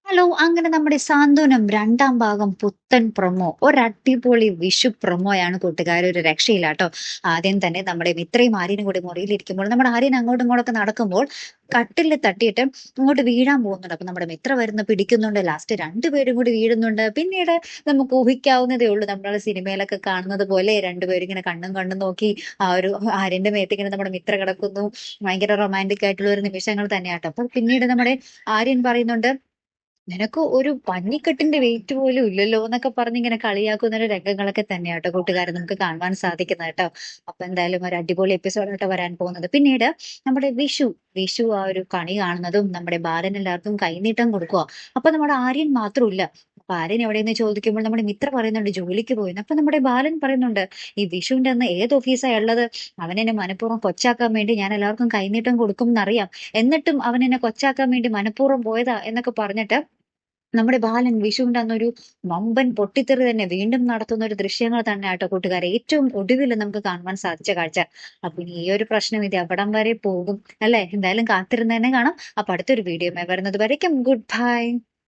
Hello! അങ്ങനെ നമ്മുടെ സാന്ത്വനം 2ാം ഭാഗം പുത്തൻ പ്രൊമോ. ഒരടിപൊളി വിഷു പ്രൊമോയാണ് കൂട്ടുകാരെ, ഒരു രക്ഷയില്ലാട്ടോ. ആദ്യം തന്നെ നമ്മുടെ മിത്രയും ആര്യനും കൂടി മുറിയിലിരിക്കുമ്പോൾ നമ്മുടെ ആര്യൻ അങ്ങോട്ടും ഇങ്ങോട്ടൊക്കെ നടക്കുമ്പോൾ കട്ടിലിൽ തട്ടിയിട്ട് ഇങ്ങോട്ട് വീഴാൻ പോകുന്നുണ്ട്. അപ്പൊ നമ്മുടെ മിത്ര വരുന്ന് പിടിക്കുന്നുണ്ട്. ലാസ്റ്റ് 2 പേരും കൂടി വീഴുന്നുണ്ട്. പിന്നീട് നമുക്ക് ഊഹിക്കാവുന്നതേ ഉള്ളൂ. നമ്മള് സിനിമയിലൊക്കെ കാണുന്നത് പോലെ 2 പേരും ഇങ്ങനെ കണ്ണും കണ്ണും നോക്കി ആ ഒരു ആര്യന്റെ മേത്ത് ഇങ്ങനെ നമ്മുടെ മിത്ര കിടക്കുന്നു. ഭയങ്കര റൊമാന്റിക് ആയിട്ടുള്ള ഒരു നിമിഷങ്ങൾ തന്നെയാട്ടോ. അപ്പൊ പിന്നീട് നമ്മുടെ ആര്യൻ പറയുന്നുണ്ട്, നിനക്ക് ഒരു പഞ്ഞിക്കെട്ടിന്റെ വെയിറ്റ് പോലും ഇല്ലല്ലോ എന്നൊക്കെ പറഞ്ഞ് ഇങ്ങനെ കളിയാക്കുന്ന ഒരു രംഗങ്ങളൊക്കെ തന്നെയാട്ടോ കൂട്ടുകാരെ നമുക്ക് കാണുവാൻ സാധിക്കുന്നത് കേട്ടോ. അപ്പൊ എന്തായാലും ഒരു അടിപൊളി എപ്പിസോഡായിട്ട് വരാൻ പോകുന്നത്. പിന്നീട് നമ്മുടെ വിഷു ആ ഒരു കണി കാണുന്നതും നമ്മുടെ ബാലൻ എല്ലാവർക്കും കൈനീട്ടം കൊടുക്കുക. അപ്പൊ നമ്മുടെ ആര്യൻ മാത്രമില്ല. അപ്പൊ ആര്യൻ എവിടെയെന്ന് ചോദിക്കുമ്പോൾ നമ്മുടെ മിത്ര പറയുന്നുണ്ട് ജോലിക്ക് പോയിന്ന്. അപ്പൊ നമ്മുടെ ബാലൻ പറയുന്നുണ്ട്, ഈ വിഷുവിന്റെ അന്ന് ഏത് ഓഫീസാ ഉള്ളത്? അവനെന്നെ മനഃപൂർവ്വം കൊച്ചാക്കാൻ വേണ്ടി ഞാൻ എല്ലാവർക്കും കൈനീട്ടം കൊടുക്കും എന്നറിയാം. എന്നിട്ടും അവൻ എന്നെ കൊച്ചാക്കാൻ വേണ്ടി മനഃപൂർവ്വം പോയതാ എന്നൊക്കെ പറഞ്ഞിട്ട് നമ്മുടെ ബാലൻ വിഷുവിന്റെ അന്നൊരു വമ്പൻ പൊട്ടിത്തെറി തന്നെ വീണ്ടും നടത്തുന്ന ഒരു ദൃശ്യങ്ങൾ തന്നെ ആട്ടോ കൂട്ടുകാരെ, ഏറ്റവും ഒടുവിൽ നമുക്ക് കാണുവാൻ സാധിച്ച കാഴ്ച. അപ്പൊ ഇനി ഈ ഒരു പ്രശ്നം ഇത് എവിടം വരെ പോകും അല്ലെ? എന്തായാലും കാത്തിരുന്ന് തന്നെ കാണാം. അപ്പൊ അടുത്തൊരു വീഡിയോ വരുന്നത് വരയ്ക്കും ഗുഡ് ബൈ.